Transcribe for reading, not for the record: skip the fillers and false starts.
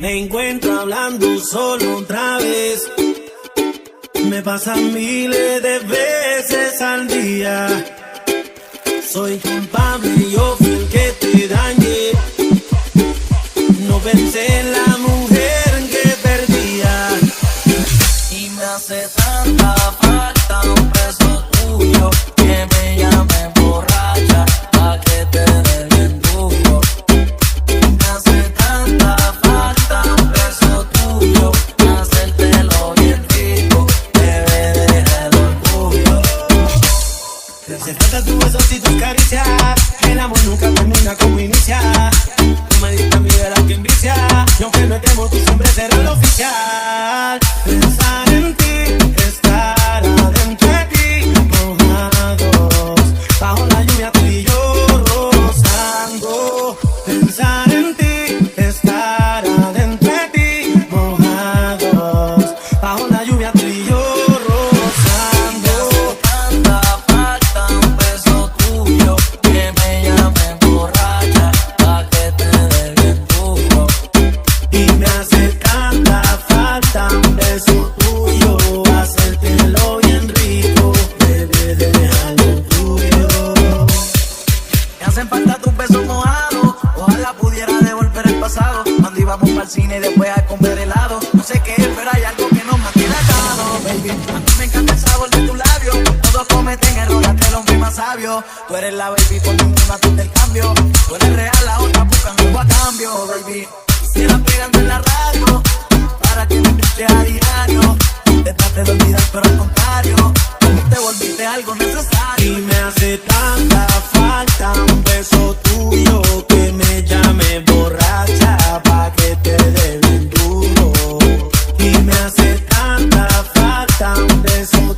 Me encuentro hablando solo otra vez. Me pasan miles de veces al día. Soy culpable, yo fui el que te dañé. No pensé en la mujer que perdía. Y me hace tanta falta un beso tuyo, que me llame borracha pa' que te dé bien duro. Y me hace tanta falta un beso tuyo, hacértelo bien rico, bebé, deja el orgullo. Me hace falta tu besos y tus caricias. El amor nunca termina como inicia. Tú me diste a mí de la que envicia. Y aunque no estemos, tú siempre serás lo oficial. Pensar en ti, estar adentro de ti, mojados, bajo la lluvia tú y yo rozando. Pensar en ti, estar adentro de ti, mojados, bajo la lluvia tú y yo rozando. Tanta falta un beso tuyo, que me llame borracha pa' que te dé bien duro. Y me hace tanta falta un beso tuyo, hacértelo bien rico, bebé, déjalo tuyo. Me hacen falta tus besos mojados, ojalá pudiera devolver el pasado, cuando íbamos para el cine y después a comer helado. No sé qué es, pero hay algo que nos mantiene atados, baby. A mí me encanta el sabor de tu labio, todos cometen errores, te los más sabios. Tú eres la baby, por ninguna tú te cambio. Tú eres real, la otra buscan algo a cambio, baby. Quisiera pegarte en la radio, para que me escuches a diario. Te traté de olvidar, pero al contrario, tú te volviste algo necesario. Y me hace tanta falta un beso tuyo, que me llame borracha pa' que te dé bien duro. Y me hace tanta falta un beso